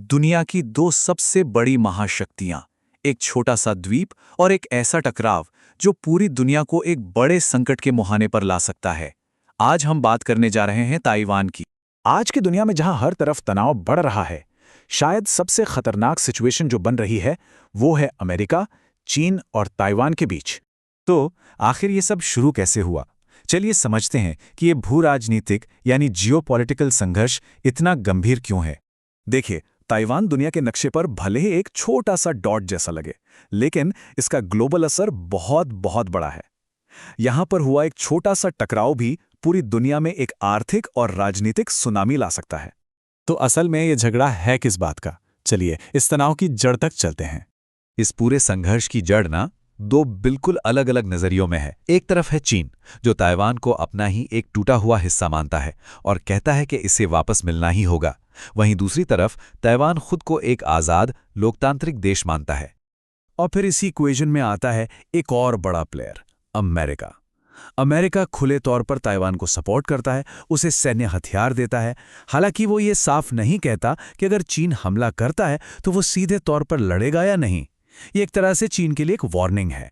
दुनिया की दो सबसे बड़ी महाशक्तियां, एक छोटा सा द्वीप और एक ऐसा टकराव जो पूरी दुनिया को एक बड़े संकट के मुहाने पर ला सकता है। आज हम बात करने जा रहे हैं ताइवान की। आज की दुनिया में जहां हर तरफ तनाव बढ़ रहा है, शायद सबसे खतरनाक सिचुएशन जो बन रही है वो है अमेरिका, चीन और ताइवान के बीच। तो आखिर ये सब शुरू कैसे हुआ? चलिए समझते हैं कि ये भू-राजनीतिक यानी जियोपॉलिटिकल संघर्ष इतना गंभीर क्यों है। देखिए, ताइवान दुनिया के नक्शे पर भले ही एक छोटा सा डॉट जैसा लगे, लेकिन इसका ग्लोबल असर बहुत बहुत बड़ा है। यहां पर हुआ एक छोटा सा टकराव भी पूरी दुनिया में एक आर्थिक और राजनीतिक सुनामी ला सकता है। तो असल में ये झगड़ा है किस बात का? चलिए इस तनाव की जड़ तक चलते हैं। इस पूरे संघर्ष की जड़ ना दो बिल्कुल अलग अलग नजरियों में है। एक तरफ है चीन, जो ताइवान को अपना ही एक टूटा हुआ हिस्सा मानता है और कहता है कि इसे वापस मिलना ही होगा। वहीं दूसरी तरफ ताइवान खुद को एक आज़ाद लोकतांत्रिक देश मानता है। और फिर इसी इक्वेशन में आता है एक और बड़ा प्लेयर, अमेरिका। अमेरिका खुले तौर पर ताइवान को सपोर्ट करता है, उसे सैन्य हथियार देता है। हालांकि वो ये साफ नहीं कहता कि अगर चीन हमला करता है तो वो सीधे तौर पर लड़ेगा या नहीं। ये एक तरह से चीन के लिए एक वार्निंग है।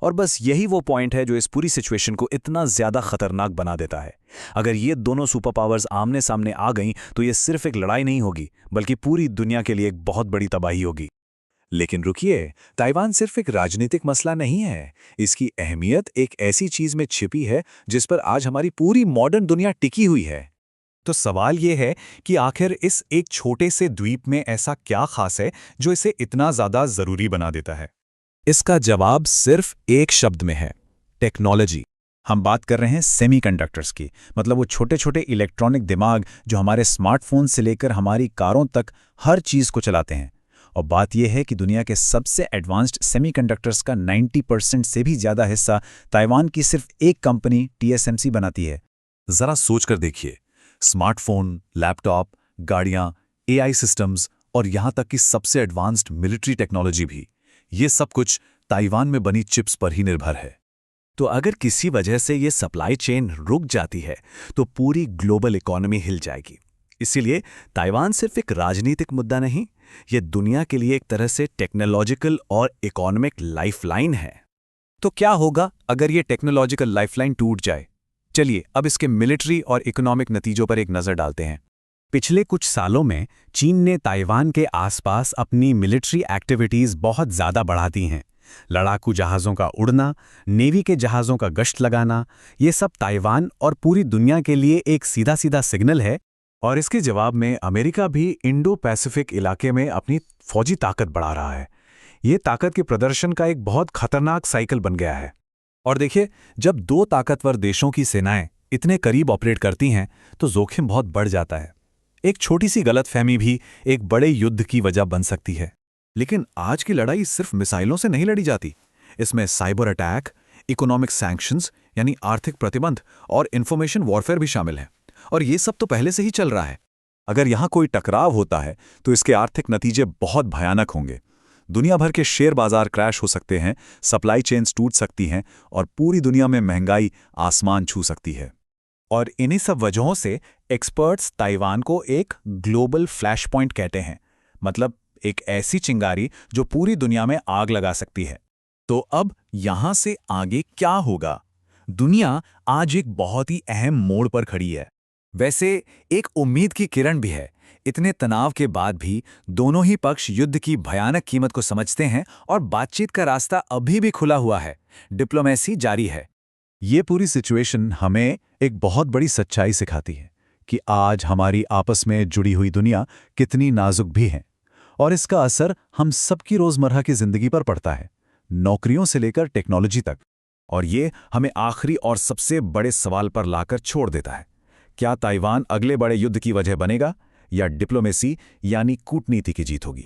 और बस यही वो पॉइंट है जो इस पूरी सिचुएशन को इतना ज्यादा खतरनाक बना देता है। अगर ये दोनों सुपर पावर्स आमने सामने आ गईं तो ये सिर्फ एक लड़ाई नहीं होगी, बल्कि पूरी दुनिया के लिए एक बहुत बड़ी तबाही होगी। लेकिन रुकिए, ताइवान सिर्फ एक राजनीतिक मसला नहीं है। इसकी अहमियत एक ऐसी चीज में छिपी है जिस पर आज हमारी पूरी मॉडर्न दुनिया टिकी हुई है। तो सवाल ये है कि आखिर इस एक छोटे से द्वीप में ऐसा क्या खास है जो इसे इतना ज्यादा जरूरी बना देता है? इसका जवाब सिर्फ एक शब्द में है, टेक्नोलॉजी। हम बात कर रहे हैं सेमीकंडक्टर्स की, मतलब वो छोटे छोटे इलेक्ट्रॉनिक दिमाग जो हमारे स्मार्टफोन से लेकर हमारी कारों तक हर चीज को चलाते हैं। और बात यह है कि दुनिया के सबसे एडवांस्ड सेमीकंडक्टर्स का 90% से भी ज्यादा हिस्सा ताइवान की सिर्फ एक कंपनी TSMC बनाती है। जरा सोचकर देखिए, स्मार्टफोन, लैपटॉप, गाड़ियां, AI सिस्टम्स और यहां तक कि सबसे एडवांस्ड मिलिट्री टेक्नोलॉजी भी, ये सब कुछ ताइवान में बनी चिप्स पर ही निर्भर है। तो अगर किसी वजह से ये सप्लाई चेन रुक जाती है तो पूरी ग्लोबल इकोनॉमी हिल जाएगी। इसीलिए ताइवान सिर्फ एक राजनीतिक मुद्दा नहीं, ये दुनिया के लिए एक तरह से टेक्नोलॉजिकल और इकोनॉमिक लाइफलाइन है। तो क्या होगा अगर ये टेक्नोलॉजिकल लाइफलाइन टूट जाए? चलिए अब इसके मिलिट्री और इकोनॉमिक नतीजों पर एक नज़र डालते हैं। पिछले कुछ सालों में चीन ने ताइवान के आसपास अपनी मिलिट्री एक्टिविटीज बहुत ज़्यादा बढ़ा दी हैं। लड़ाकू जहाज़ों का उड़ना, नेवी के जहाज़ों का गश्त लगाना, ये सब ताइवान और पूरी दुनिया के लिए एक सीधा सीधा सिग्नल है। और इसके जवाब में अमेरिका भी इंडो पैसिफिक इलाके में अपनी फौजी ताकत बढ़ा रहा है। ये ताकत के प्रदर्शन का एक बहुत खतरनाक साइकिल बन गया है। और देखिए, जब दो ताकतवर देशों की सेनाएं इतने करीब ऑपरेट करती हैं तो जोखिम बहुत बढ़ जाता है। एक छोटी सी गलतफहमी भी एक बड़े युद्ध की वजह बन सकती है। लेकिन आज की लड़ाई सिर्फ मिसाइलों से नहीं लड़ी जाती। इसमें साइबर अटैक, इकोनॉमिक सैंक्शंस यानी आर्थिक प्रतिबंध और इंफॉर्मेशन वॉरफेयर भी शामिल हैं। और ये सब तो पहले से ही चल रहा है। अगर यहां कोई टकराव होता है तो इसके आर्थिक नतीजे बहुत भयानक होंगे। दुनिया भर के शेयर बाजार क्रैश हो सकते हैं, सप्लाई चेन्स टूट सकती हैं और पूरी दुनिया में महंगाई आसमान छू सकती है। और इन्हीं सब वजहों से एक्सपर्ट्स ताइवान को एक ग्लोबल फ्लैश पॉइंट कहते हैं, मतलब एक ऐसी चिंगारी जो पूरी दुनिया में आग लगा सकती है। तो अब यहां से आगे क्या होगा? दुनिया आज एक बहुत ही अहम मोड़ पर खड़ी है। वैसे एक उम्मीद की किरण भी है। इतने तनाव के बाद भी दोनों ही पक्ष युद्ध की भयानक कीमत को समझते हैं और बातचीत का रास्ता अभी भी खुला हुआ है। डिप्लोमेसी जारी है। ये पूरी सिचुएशन हमें एक बहुत बड़ी सच्चाई सिखाती है कि आज हमारी आपस में जुड़ी हुई दुनिया कितनी नाजुक भी है और इसका असर हम सबकी रोजमर्रा की जिंदगी पर पड़ता है, नौकरियों से लेकर टेक्नोलॉजी तक। और ये हमें आखिरी और सबसे बड़े सवाल पर लाकर छोड़ देता है, क्या ताइवान अगले बड़े युद्ध की वजह बनेगा या डिप्लोमेसी यानी कूटनीति की जीत होगी?